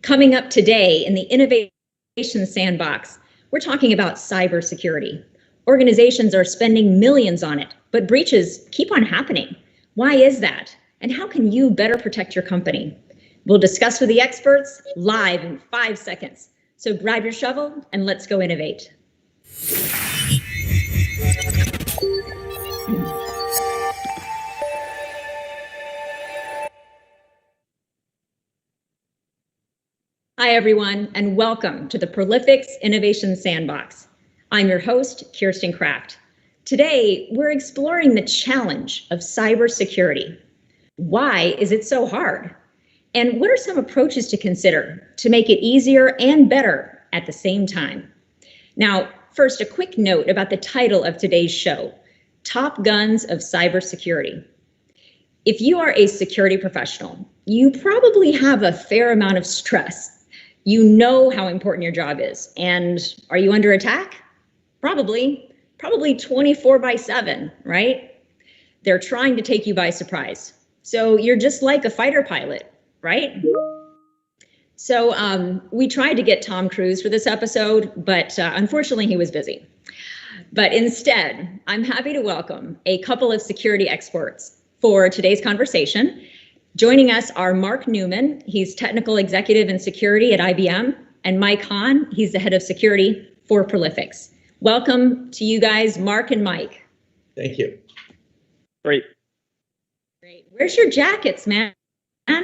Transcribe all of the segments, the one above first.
Coming up today in the Innovation Sandbox, we're talking about cybersecurity. Organizations are spending millions on it, but breaches keep on happening. Why is that? And how can you better protect your company? We'll discuss with the experts live in 5 seconds. So grab your shovel and let's go innovate. Hi, everyone, and welcome to the Prolifics Innovation Sandbox. I'm your host, Kirsten Craft. Today, we're exploring the challenge of cybersecurity. Why is it so hard? And what are some approaches to consider to make it easier and better at the same time? Now, first, a quick note about the title of today's show, Top Guns of Cybersecurity. If you are a security professional, you probably have a fair amount of stress. You know how important your job is. And are you under attack? Probably 24/7, right? They're trying to take you by surprise. So you're just like a fighter pilot, right? So we tried to get Tom Cruise for this episode, but unfortunately he was busy. But instead, I'm happy to welcome a couple of security experts for today's conversation. Joining us are Mark Newman, he's Technical Executive in Security at IBM, and Mike Hahn, he's the Head of Security for Prolifics. Welcome to you guys, Mark and Mike. Thank you. Great. Where's your jackets, man? All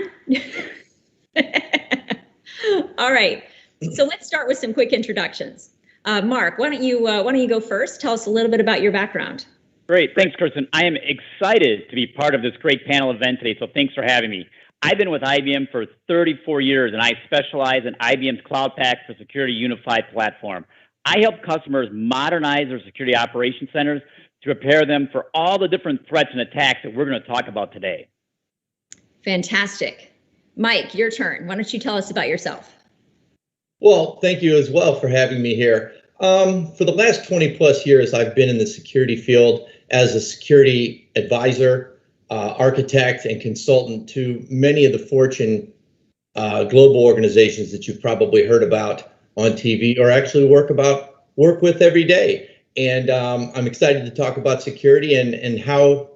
right, so let's start with some quick introductions. Mark, why don't you go first? Tell us a little bit about your background. Great. Thanks, Kirsten. I am excited to be part of this great panel event today, so thanks for having me. I've been with IBM for 34 years, and I specialize in IBM's Cloud Pack for Security Unified Platform. I help customers modernize their security operations centers to prepare them for all the different threats and attacks that we're going to talk about today. Fantastic. Mike, your turn. Why don't you tell us about yourself? Well, thank you as well for having me here. For the last 20 plus years, I've been in the security field as a security advisor, architect, and consultant to many of the Fortune global organizations that you've probably heard about on TV or actually work with every day. And I'm excited to talk about security and how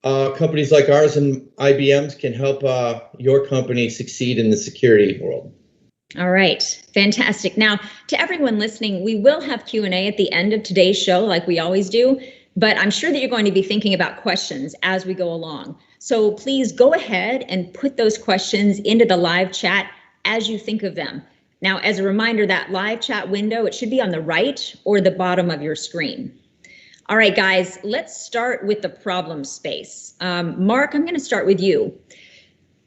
companies like ours and IBM's can help your company succeed in the security world. All right, fantastic. Now, to everyone listening, we will have Q&A at the end of today's show, like we always do, but I'm sure that you're going to be thinking about questions as we go along. So please go ahead and put those questions into the live chat as you think of them. Now, as a reminder, that live chat window, it should be on the right or the bottom of your screen. All right, guys, let's start with the problem space. Mark, I'm going to start with you.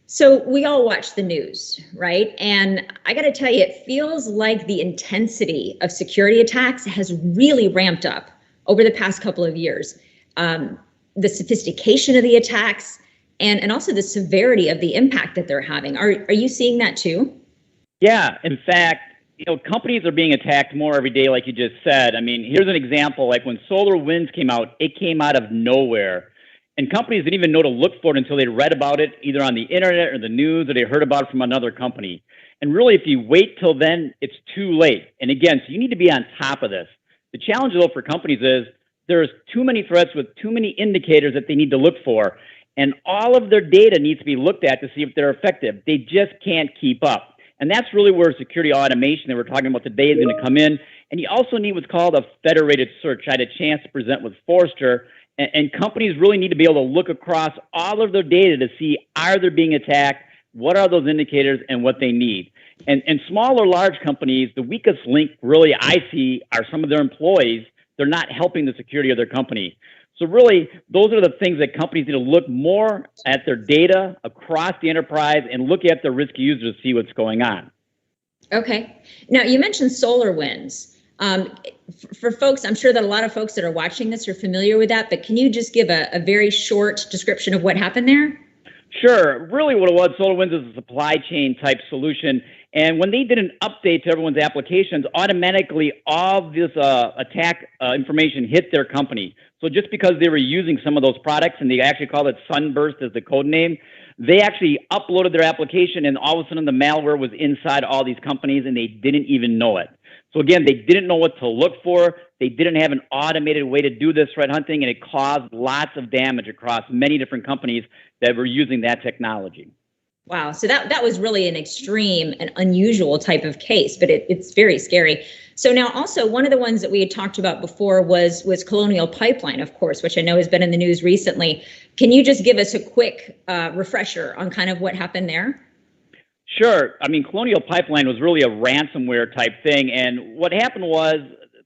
So we all watch the news, right? And I got to tell you, it feels like the intensity of security attacks has really ramped up over the past couple of years. The sophistication of the attacks and also the severity of the impact that they're having. Are you seeing that too? Yeah, in fact, companies are being attacked more every day, like you just said. I mean, here's an example, like when SolarWinds came out, it came out of nowhere. And companies didn't even know to look for it until they read about it, either on the internet or the news, or they heard about it from another company. And really, if you wait till then, it's too late. And again, so you need to be on top of this. The challenge, though, for companies is there's too many threats with too many indicators that they need to look for. And all of their data needs to be looked at to see if they're effective. They just can't keep up. And that's really where security automation that we're talking about today is going to come in. And you also need what's called a federated search. I had a chance to present with Forrester. And companies really need to be able to look across all of their data to see, are they being attacked, what are those indicators, and what they need. And small or large companies, the weakest link really I see are some of their employees. They're not helping the security of their company. So really, those are the things that companies need to look more at their data across the enterprise and look at their risk users to see what's going on. Okay. Now, you mentioned SolarWinds. For folks, I'm sure that a lot of folks that are watching this are familiar with that, but can you just give a very short description of what happened there? Sure. Really what it was, SolarWinds is a supply chain type solution. And when they did an update to everyone's applications, automatically all this attack information hit their company. So just because they were using some of those products, and they actually call it Sunburst as the code name, They actually uploaded their application, and all of a sudden the malware was inside all these companies, and they didn't even know it. So again, they didn't know what to look for. They didn't have an automated way to do this threat hunting, and it caused lots of damage across many different companies that were using that technology. Wow. So that was really an extreme and unusual type of case, but it's very scary. So now also one of the ones that we had talked about before was Colonial Pipeline, of course, which I know has been in the news recently. Can you just give us a quick refresher on kind of what happened there? Sure. I mean, Colonial Pipeline was really a ransomware type thing. And what happened was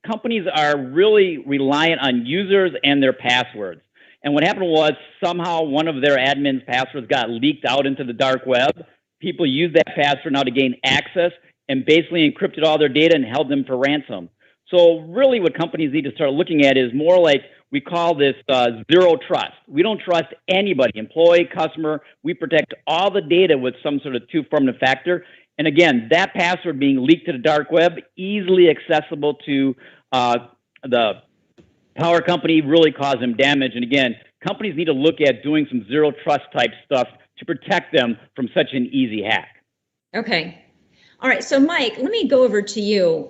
companies are really reliant on users and their passwords. And what happened was somehow one of their admins' passwords got leaked out into the dark web. People used that password now to gain access and basically encrypted all their data and held them for ransom. So really what companies need to start looking at is more like, we call this zero trust. We don't trust anybody, employee, customer. We protect all the data with some sort of two-affirmative factor. And again, that password being leaked to the dark web, easily accessible to the power company, really cause them damage. And again, companies need to look at doing some zero trust type stuff to protect them from such an easy hack. Okay. All right. So Mike, let me go over to you.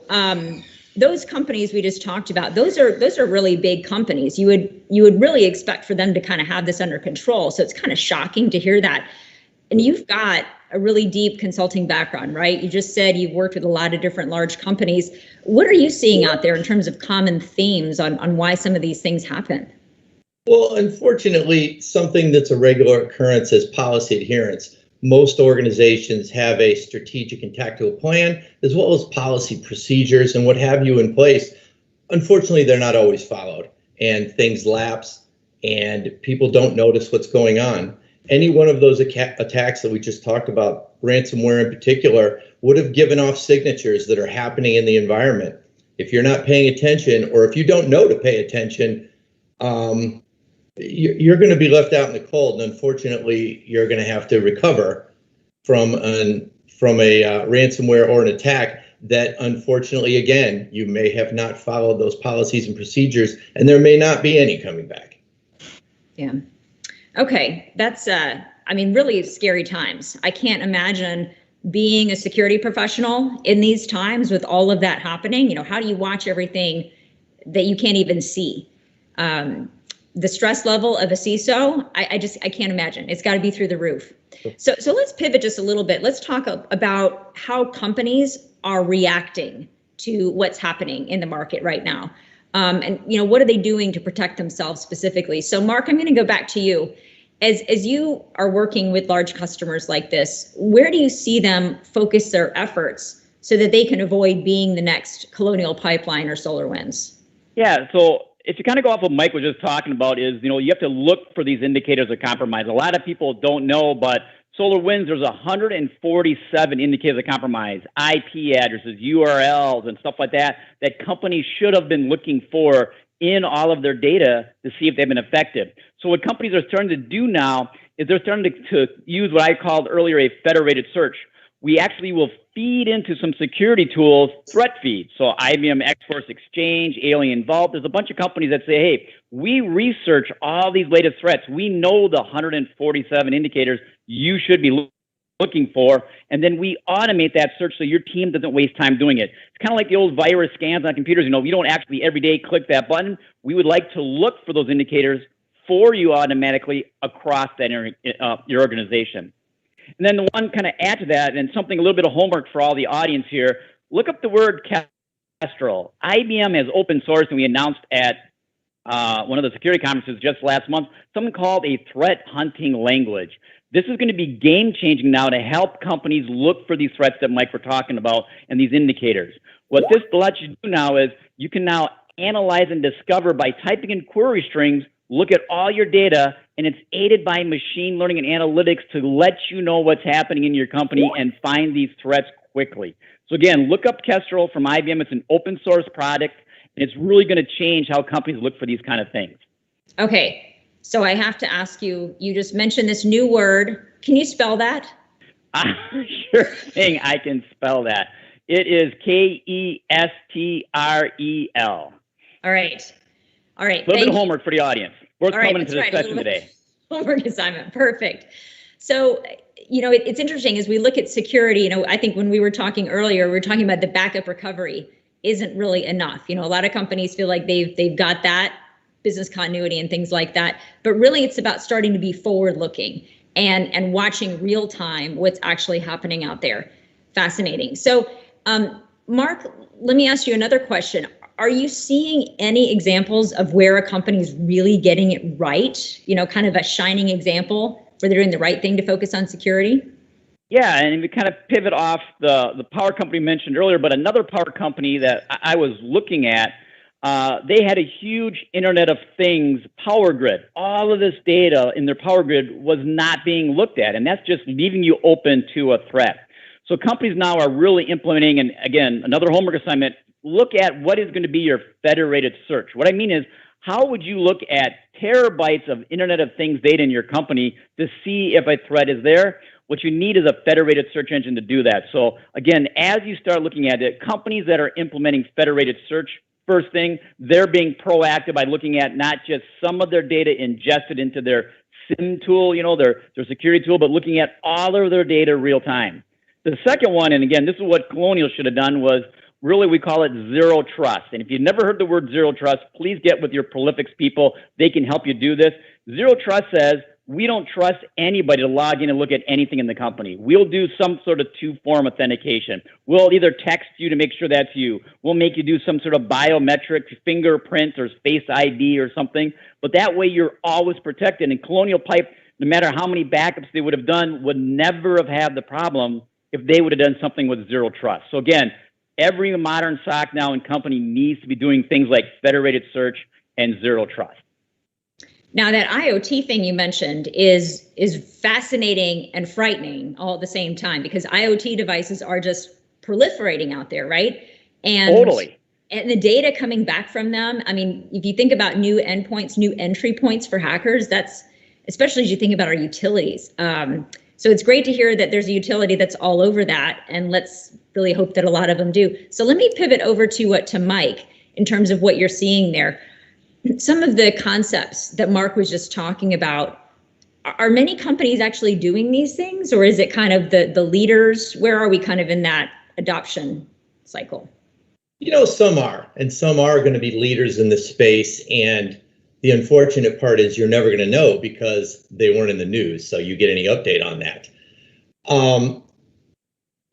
Those companies we just talked about, those are really big companies. You would really expect for them to kind of have this under control. So it's kind of shocking to hear that. And you've got a really deep consulting background, right? You just said you've worked with a lot of different large companies. What are you seeing out there in terms of common themes on why some of these things happen? Well, unfortunately, something that's a regular occurrence is policy adherence. Most organizations have a strategic and tactical plan, as well as policy procedures and what have you in place. Unfortunately, they're not always followed, and things lapse, and people don't notice what's going on. Any one of those attacks that we just talked about, ransomware in particular, would have given off signatures that are happening in the environment. If you're not paying attention, or if you don't know to pay attention, you're going to be left out in the cold, and unfortunately, you're going to have to recover from a ransomware or an attack that, unfortunately, again, you may have not followed those policies and procedures, and there may not be any coming back. Yeah. Okay, that's I mean, really scary times. I can't imagine being a security professional in these times with all of that happening. You know, how do you watch everything that you can't even see? The stress level of a CISO, I can't imagine. It's got to be through the roof. So let's pivot just a little bit. Let's talk about how companies are reacting to what's happening in the market right now. And you know, what are they doing to protect themselves specifically? So Mark, I'm going to go back to you. As you are working with large customers like this, where do you see them focus their efforts so that they can avoid being the next Colonial Pipeline or SolarWinds? Yeah, so if you kind of go off what Mike was just talking about is, you know, you have to look for these indicators of compromise. A lot of people don't know, but SolarWinds, there's 147 indicators of compromise, IP addresses, URLs, and stuff like that companies should have been looking for in all of their data to see if they've been effective. So what companies are starting to do now is they're starting to use what I called earlier a federated search. We actually will feed into some security tools threat feeds. So IBM X-Force Exchange, Alien Vault, there's a bunch of companies that say, hey, we research all these latest threats. We know the 147 indicators you should be looking for, and then we automate that search so your team doesn't waste time doing it. It's kind of like the old virus scans on computers. You know, we don't actually every day click that button. We would like to look for those indicators for you automatically across that your organization. And then the one kind of add to that, and something a little bit of homework for all the audience here, look up the word Kestrel. IBM has open source, and we announced at one of the security conferences just last month, something called a threat hunting language. This is going to be game-changing now to help companies look for these threats that Mike were talking about and these indicators. What this lets you do now is you can now analyze and discover by typing in query strings, look at all your data, and it's aided by machine learning and analytics to let you know what's happening in your company and find these threats quickly. So again, look up Kestrel from IBM. It's an open source product, and it's really going to change how companies look for these kind of things. Okay. So I have to ask you, you just mentioned this new word. Can you spell that? Sure thing, I can spell that. It is Kestrel. All right. All right. A little bit of homework for the audience. Worth coming into the session today. Homework assignment. Perfect. So, it's interesting as we look at security. I think when we were talking earlier, we were talking about the backup recovery isn't really enough. A lot of companies feel like they've got that business continuity and things like that, but really it's about starting to be forward looking and watching real time what's actually happening out there. Fascinating. So, Mark, let me ask you another question. Are you seeing any examples of where a company's really getting it right? Kind of a shining example where they're doing the right thing to focus on security? Yeah, and we kind of pivot off the power company mentioned earlier, but another power company that I was looking at, they had a huge Internet of Things power grid. All of this data in their power grid was not being looked at, and that's just leaving you open to a threat. So companies now are really implementing, and again, another homework assignment, look at what is going to be your federated search. What I mean is, how would you look at terabytes of Internet of Things data in your company to see if a threat is there? What you need is a federated search engine to do that. So again, as you start looking at it, companies that are implementing federated search, first thing, they're being proactive by looking at not just some of their data ingested into their SIM tool, their security tool, but looking at all of their data real time. The second one, and again, this is what Colonial should have done, was really, we call it zero trust. And if you've never heard the word zero trust, please get with your Prolifics people. They can help you do this. Zero trust says we don't trust anybody to log in and look at anything in the company. We'll do some sort of two-form authentication. We'll either text you to make sure that's you. We'll make you do some sort of biometric fingerprint or face ID or something. But that way you're always protected. And Colonial Pipe, no matter how many backups they would have done, would never have had the problem if they would have done something with zero trust. So again, every modern SOC now and company needs to be doing things like federated search and zero trust. Now, that IoT thing you mentioned is fascinating and frightening all at the same time, because IoT devices are just proliferating out there, right? And totally. And the data coming back from them, I mean, if you think about new endpoints, new entry points for hackers, that's, especially as you think about our utilities. So it's great to hear that there's a utility that's all over that, and let's really hope that a lot of them do. So let me pivot over to Mike in terms of what you're seeing there. Some of the concepts that Mark was just talking about, are many companies actually doing these things, or is it kind of the leaders? Where are we kind of in that adoption cycle? Some are, and some are going to be leaders in this space, and the unfortunate part is you're never going to know because they weren't in the news, so you get any update on that.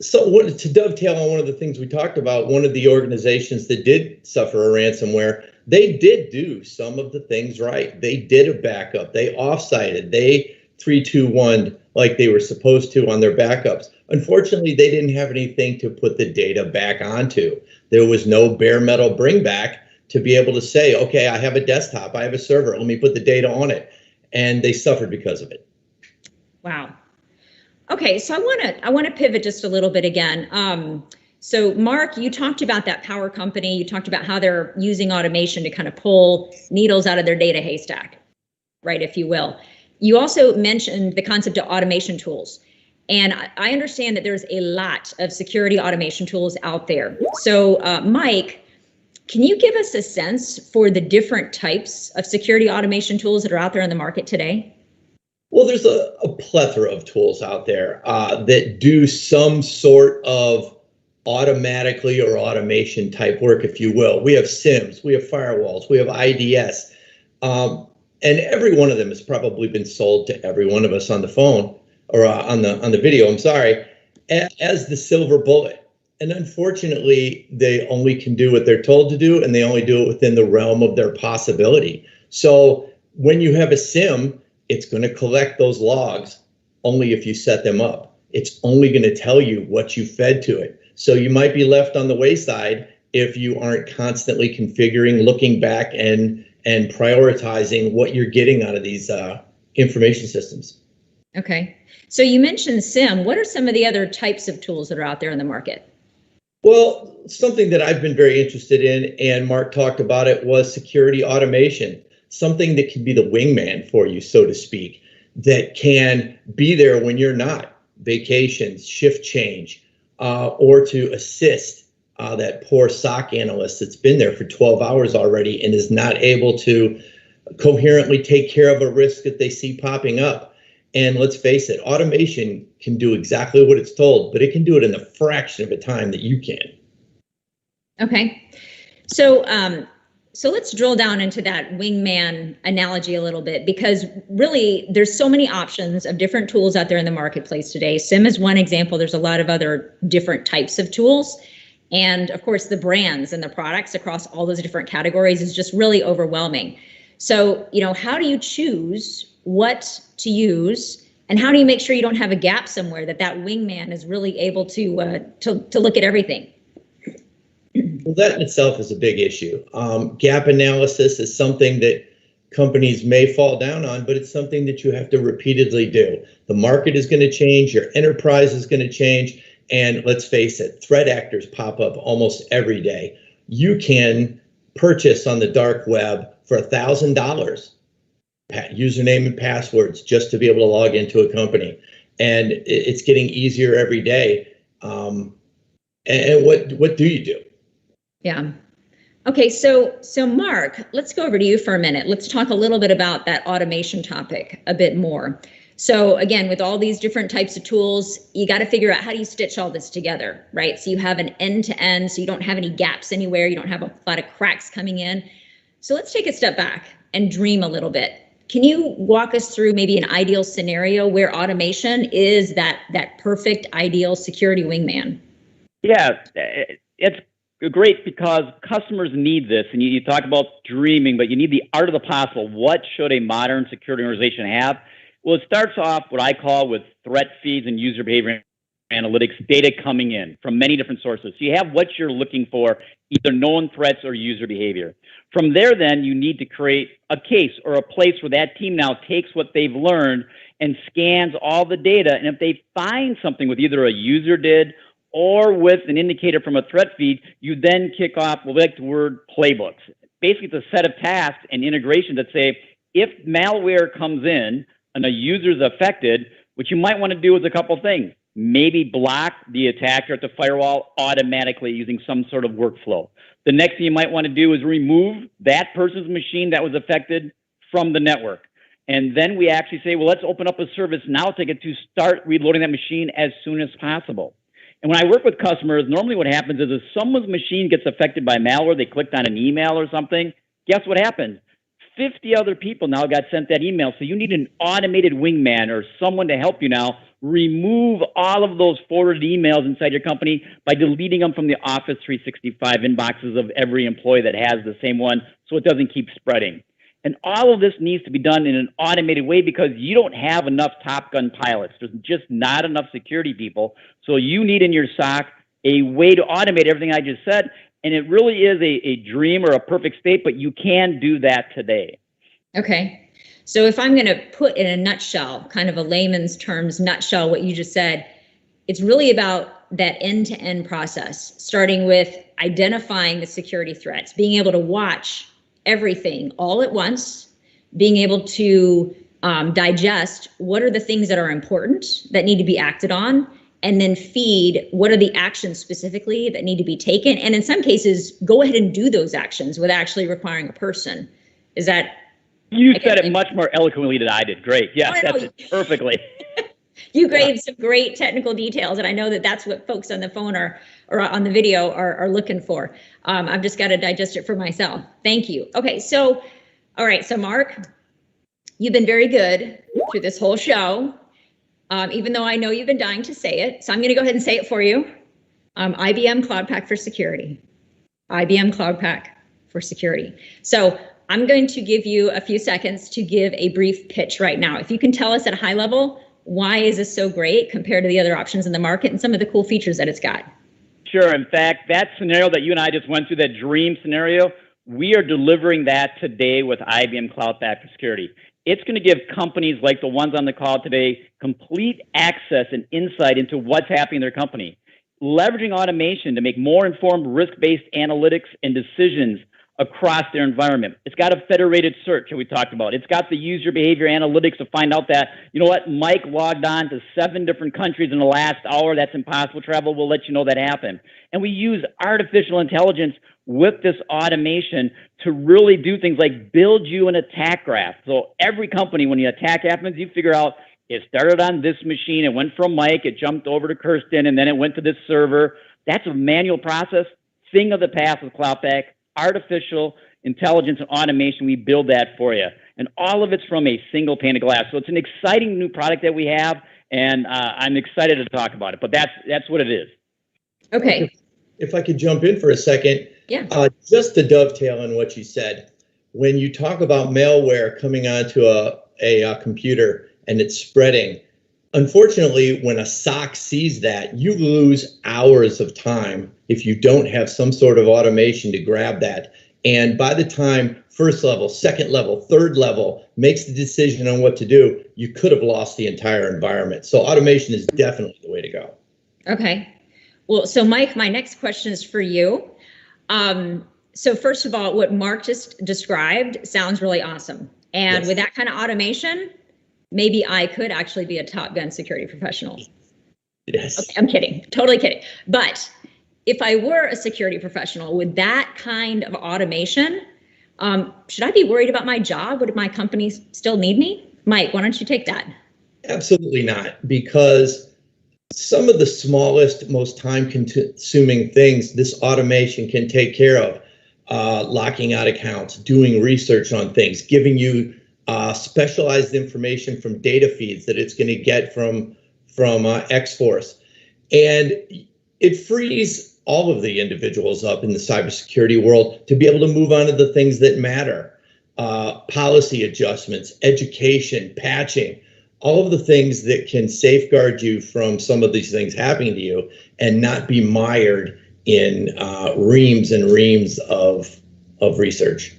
To dovetail on one of the things we talked about, one of the organizations that did suffer a ransomware, they did do some of the things right. They did a backup. They offsited. They 3-2-1 like they were supposed to on their backups. Unfortunately, they didn't have anything to put the data back onto. There was no bare metal bring back to be able to say, okay, I have a desktop, I have a server, let me put the data on it. And they suffered because of it. Wow. Okay, so I want to pivot just a little bit again. So Mark, you talked about that power company. You talked about how they're using automation to kind of pull needles out of their data haystack, right, if you will. You also mentioned the concept of automation tools. And I understand that there's a lot of security automation tools out there. So Mike, can you give us a sense for the different types of security automation tools that are out there in the market today? Well, there's a plethora of tools out there that do some sort of automatically or automation type work, if you will. We have SIMs, we have firewalls, we have IDS, and every one of them has probably been sold to every one of us on the phone or on the video, I'm sorry, as the silver bullet. And unfortunately, they only can do what they're told to do, and they only do it within the realm of their possibility. So when you have a SIM, it's going to collect those logs only if you set them up. It's only going to tell you what you fed to it. So you might be left on the wayside if you aren't constantly configuring, looking back, and prioritizing what you're getting out of these information systems. Okay. So you mentioned SIM. What are some of the other types of tools that are out there in the market? Well, something that I've been very interested in, and Mark talked about it, was security automation. Something that can be the wingman for you, so to speak, that can be there when you're not. Vacations, shift change, or to assist that poor SOC analyst that's been there for 12 hours already and is not able to coherently take care of a risk that they see popping up. And let's face it, automation can do exactly what it's told, but it can do it in a fraction of a time that you can. Okay. So, so let's drill down into that wingman analogy a little bit, because really there's so many options of different tools out there in the marketplace today. SIM is one example. There's a lot of other different types of tools. And of course, the brands and the products across all those different categories is just really overwhelming. So, how do you choose what to use, and how do you make sure you don't have a gap somewhere, that wingman is really able to look at everything? Well, that in itself is a big issue. Gap analysis is something that companies may fall down on, but it's something that you have to repeatedly do. The market is going to change, your enterprise is going to change, and let's face it, threat actors pop up almost every day. You can purchase on the dark web for $1,000 username and passwords just to be able to log into a company, and it's getting easier every day. And what do you do? Yeah. Okay, so Mark, let's go over to you for a minute. Let's talk a little bit about that automation topic a bit more. So again, with all these different types of tools, you got to figure out how do you stitch all this together, right? So you have an end-to-end, so you don't have any gaps anywhere, you don't have a lot of cracks coming in. So let's take a step back and dream a little bit. Can you walk us through maybe an ideal scenario where automation is that perfect ideal security wingman? Yeah, it's great because customers need this, and you talk about dreaming, but you need the art of the possible. What should a modern security organization have? Well, it starts off what I call with threat feeds and user behavior analytics data coming in from many different sources. So you have what you're looking for, either known threats or user behavior. From there, then, you need to create a case or a place where that team now takes what they've learned and scans all the data. And if they find something with either a user did or with an indicator from a threat feed, you then kick off, we like the word playbooks. Basically, it's a set of tasks and integration that say, if malware comes in and a user is affected, what you might want to do is a couple things. Maybe block the attacker at the firewall automatically using some sort of workflow. The next thing you might want to do is remove that person's machine that was affected from the network. And then we actually say, well, let's open up a service now to get to start reloading that machine as soon as possible. And when I work with customers, normally what happens is if someone's machine gets affected by malware, they clicked on an email or something, guess what happens? 50 other people now got sent that email. So you need an automated wingman or someone to help you now remove all of those forwarded emails inside your company by deleting them from the Office 365 inboxes of every employee that has the same one so it doesn't keep spreading. And all of this needs to be done in an automated way because you don't have enough Top Gun pilots. There's just not enough security people. So you need in your SOC a way to automate everything I just said. And it really is a dream or a perfect state, but you can do that today. Okay. So if I'm going to put in a nutshell, kind of a layman's terms nutshell, what you just said, it's really about that end-to-end process, starting with identifying the security threats, being able to watch everything all at once, being able to digest what are the things that are important that need to be acted on, and then feed what are the actions specifically that need to be taken. And in some cases, go ahead and do those actions without actually requiring a person. Is that? You said it much more eloquently than I did. Great. Yes, that's it perfectly. You gave some great technical details, and I know that that's what folks on the phone or on the video are looking for. I've just got to digest it for myself. Thank you. Okay, so, all right, so Mark, you've been very good through this whole show, even though I know you've been dying to say it. So I'm going to go ahead and say it for you. IBM Cloud Pack for security. IBM Cloud Pack for security. So I'm going to give you a few seconds to give a brief pitch right now. If you can tell us at a high level, why is this so great compared to the other options in the market and some of the cool features that it's got? Sure. In fact, that scenario that you and I just went through, that dream scenario, we are delivering that today with IBM Cloud Pack for security. It's going to give companies like the ones on the call today complete access and insight into what's happening in their company, leveraging automation to make more informed risk-based analytics and decisions across their environment. It's got a federated search that we talked about. It's got the user behavior analytics to find out that, you know what, Mike logged on to 7 different countries in the last hour. That's impossible travel. We'll let you know that happened. And we use artificial intelligence with this automation to really do things like build you an attack graph. So every company, when the attack happens, you figure out It started on this machine. It went from Mike. It jumped over to Kirsten, and then it went to this server. That's a manual process. Thing of the past with Cloud Pack, artificial intelligence and automation. We build that for you, and all of it's from a single pane of glass. So it's an exciting new product that we have, and I'm excited to talk about it. But that's what it is. Okay. If I could jump in for a second, just to dovetail on what you said, when you talk about malware coming onto a computer and it's spreading, unfortunately, when a SOC sees that, you lose hours of time if you don't have some sort of automation to grab that. And by the time first level, second level, third level makes the decision on what to do, you could have lost the entire environment. So automation is definitely the way to go. Okay. Well, so Mike, my next question is for you. So first of all, what Mark just described sounds really awesome. And with that kind of automation, maybe I could actually be a Top Gun security professional. Yes. Okay, I'm kidding, totally kidding. But if I were a security professional with that kind of automation, should I be worried about my job? Would my company still need me? Mike, why don't you take that? Absolutely not, because some of the smallest, most time-consuming things this automation can take care of, locking out accounts, doing research on things, giving you specialized information from data feeds that it's going to get from X-Force. And it frees all of the individuals up in the cybersecurity world to be able to move on to the things that matter. Policy adjustments, education, patching, all of the things that can safeguard you from some of these things happening to you and not be mired in reams and reams of research.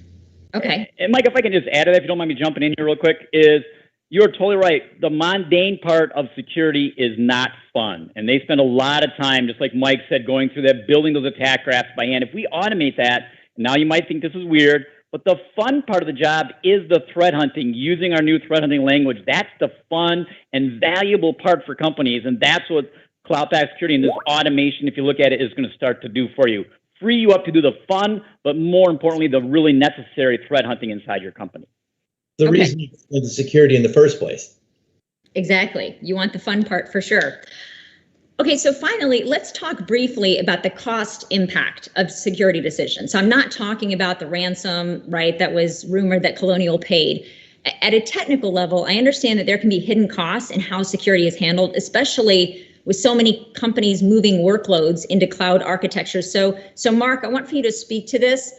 Okay. And Mike, if I can just add to that, if you don't mind me jumping in here real quick, is you're totally right. The mundane part of security is not fun. And they spend a lot of time, just like Mike said, going through that, building those attack graphs by hand. If we automate that, now you might think this is weird, but the fun part of the job is the threat hunting, using our new threat hunting language. That's the fun and valuable part for companies. And that's what Cloud Pack Security and this automation, if you look at it, is going to start to do for you. Free you up to do the fun, but more importantly, the really necessary threat hunting inside your company. The reason you want the security in the first place. Exactly. You want the fun part for sure. Okay, so finally, let's talk briefly about the cost impact of security decisions. So I'm not talking about the ransom, right, that was rumored that Colonial paid. At a technical level, I understand that there can be hidden costs in how security is handled, especially with so many companies moving workloads into cloud architecture. So Mark, I want for you to speak to this.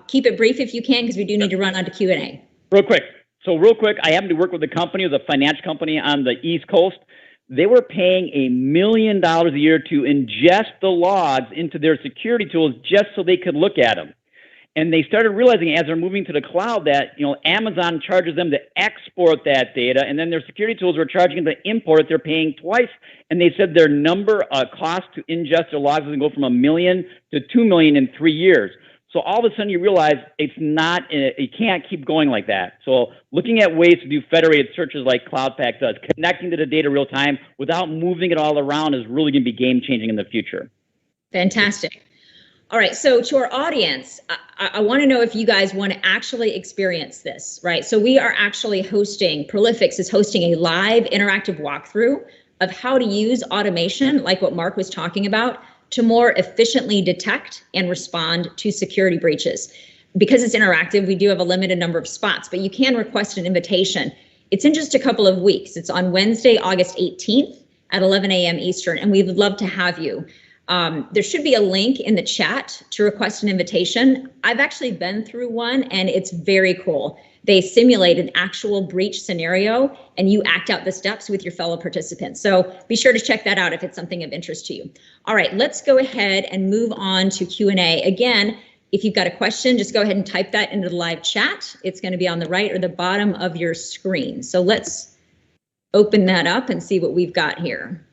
Keep it brief if you can, because we do need to run on to Q&A. Real quick, I happen to work with a company, it was a financial company on the East Coast. They were paying $1 million a year to ingest the logs into their security tools just so they could look at them. And they started realizing as they're moving to the cloud that, Amazon charges them to export that data, and then their security tools were charging them to import it. They're paying twice. And they said their cost to ingest their logs is going to go from $1 million to $2 million in 3 years. So all of a sudden you realize you can't keep going like that. So looking at ways to do federated searches like Cloud Pack does, connecting to the data real time without moving it all around is really going to be game changing in the future. Fantastic. All right, so to our audience, I want to know if you guys want to actually experience this, right? So we are actually Prolifics is hosting a live interactive walkthrough of how to use automation, like what Mark was talking about, to more efficiently detect and respond to security breaches. Because it's interactive, we do have a limited number of spots, but you can request an invitation. It's in just a couple of weeks. It's on Wednesday, August 18th at 11 a.m. Eastern, and we would love to have you. There should be a link in the chat to request an invitation. I've actually been through one, and it's very cool. They simulate an actual breach scenario, and you act out the steps with your fellow participants. So be sure to check that out if it's something of interest to you. All right, let's go ahead and move on to Q&A. Again, if you've got a question, just go ahead and type that into the live chat. It's going to be on the right or the bottom of your screen. So let's open that up and see what we've got here.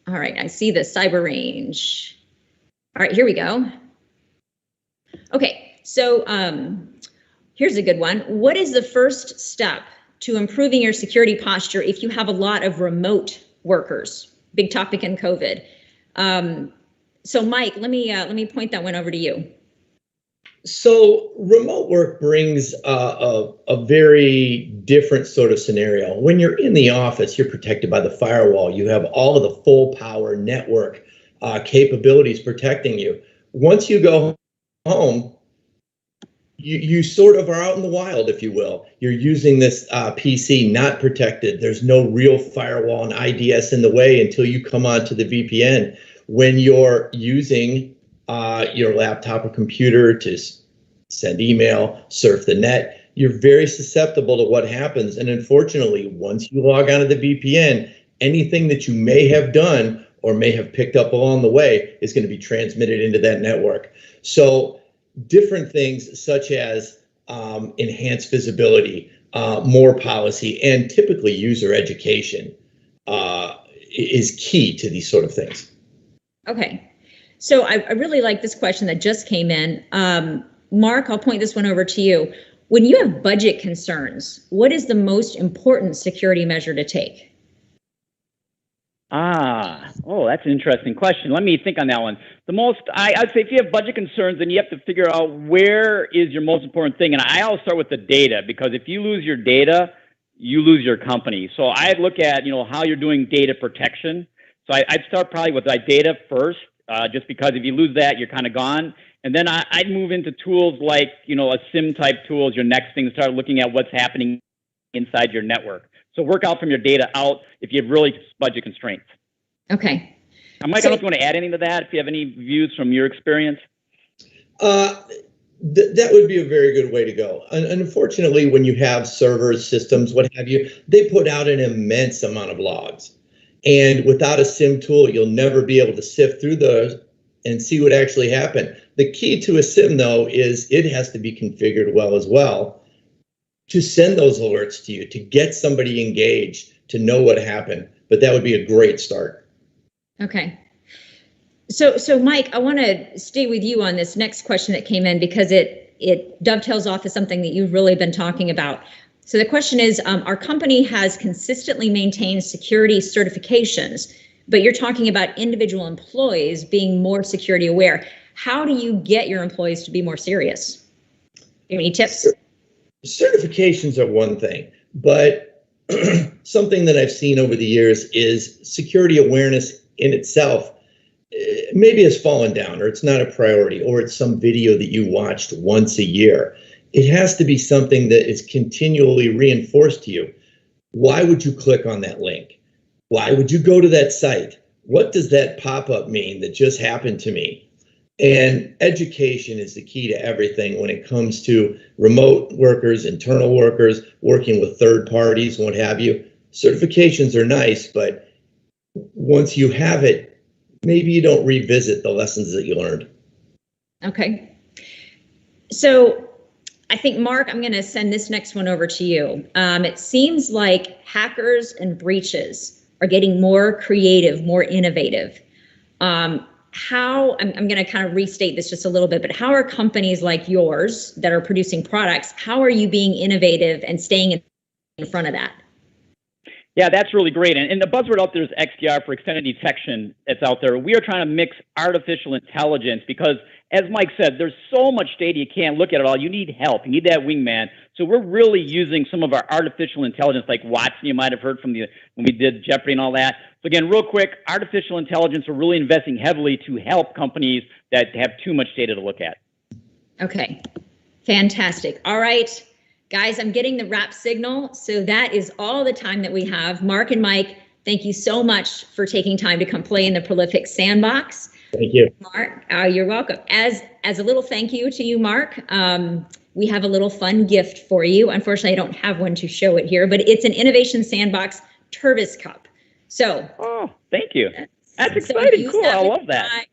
All right, I see the cyber range. All right, here we go. Okay, so here's a good one. What is the first step to improving your security posture if you have a lot of remote workers? Big topic in COVID. So Mike, let me point that one over to you. So remote work brings a very different sort of scenario. When you're in the office, you're protected by the firewall. You have all of the full power network capabilities protecting you. Once you go home, you sort of are out in the wild, if you will. You're using this PC not protected. There's no real firewall and IDS in the way until you come onto the VPN. When you're using your laptop or computer to send email, surf the net, you're very susceptible to what happens. And unfortunately, once you log onto the VPN, anything that you may have done or may have picked up along the way is going to be transmitted into that network. So different things such as enhanced visibility, more policy, and typically user education is key to these sort of things. Okay. So I really like this question that just came in. Mark, I'll point this one over to you. When you have budget concerns, what is the most important security measure to take? That's an interesting question. Let me think on that one. I'd say if you have budget concerns, then you have to figure out where is your most important thing. And I always start with the data, because if you lose your data, you lose your company. So I'd look at, how you're doing data protection. So I'd start probably with data first, just because if you lose that, you're kind of gone. And then I'd move into tools like, a SIM type tools, your next thing, start looking at what's happening inside your network. So work out from your data out if you have really budget constraints. Okay. Mike, I don't know if you want to add anything to that, if you have any views from your experience. That would be a very good way to go. And unfortunately, when you have servers, systems, what have you, they put out an immense amount of logs. And without a SIM tool, you'll never be able to sift through those and see what actually happened. The key to a SIM, though, is it has to be configured well as well to send those alerts to you, to get somebody engaged, to know what happened. But that would be a great start. Okay. So Mike, I want to stay with you on this next question that came in, because it dovetails off of something that you've really been talking about. So the question is, our company has consistently maintained security certifications, but you're talking about individual employees being more security aware. How do you get your employees to be more serious? Do you have any tips? Certifications are one thing, but something that I've seen over the years is security awareness in itself maybe has fallen down, or it's not a priority, or it's some video that you watched once a year. It has to be something that is continually reinforced to you. Why would you click on that link? Why would you go to that site? What does that pop-up mean that just happened to me? And education is the key to everything when it comes to remote workers, internal workers, working with third parties, what have you. Certifications are nice, but once you have it, maybe you don't revisit the lessons that you learned. Okay. So I think, Mark, I'm going to send this next one over to you. It seems like hackers and breaches are getting more creative, more innovative. I'm going to kind of restate this just a little bit, but how are companies like yours that are producing products, how are you being innovative and staying in front of that? Yeah, that's really great. And the buzzword out there is XDR, for extended detection, that's out there. We are trying to mix artificial intelligence because, as Mike said, there's so much data you can't look at it all. You need help. You need that wingman. So we're really using some of our artificial intelligence, like Watson, you might have heard from when we did Jeopardy and all that. So again, real quick, artificial intelligence, we're really investing heavily to help companies that have too much data to look at. Okay, fantastic. All right. Guys, I'm getting the wrap signal, so that is all the time that we have. Mark and Mike, thank you so much for taking time to come play in the Prolifics Sandbox. Thank you. Mark, you're welcome. As a little thank you to you, Mark, we have a little fun gift for you. Unfortunately, I don't have one to show it here, but it's an Innovation Sandbox Turvis Cup. So. Oh, thank you. That's exciting. Cool. I love that.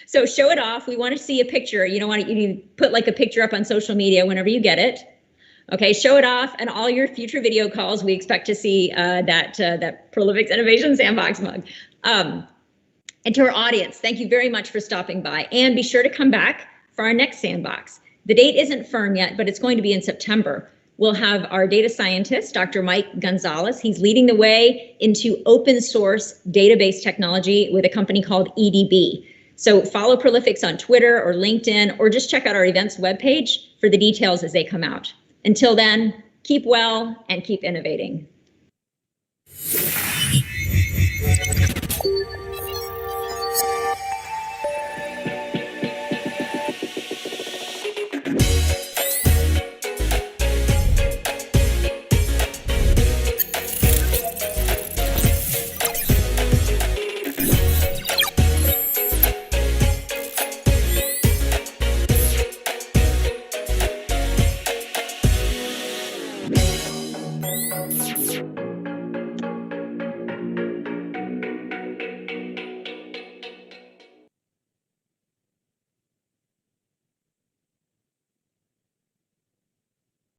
So show it off. We want to see a picture. You need to put like a picture up on social media whenever you get it. Okay, show it off, and all your future video calls, we expect to see that Prolifics Innovation Sandbox mug. And to our audience, thank you very much for stopping by, and be sure to come back for our next Sandbox. The date isn't firm yet, but it's going to be in September. We'll have our data scientist, Dr. Mike Gonzalez. He's leading the way into open source database technology with a company called EDB. So follow Prolifics on Twitter or LinkedIn, or just check out our events webpage for the details as they come out. Until then, keep well and keep innovating.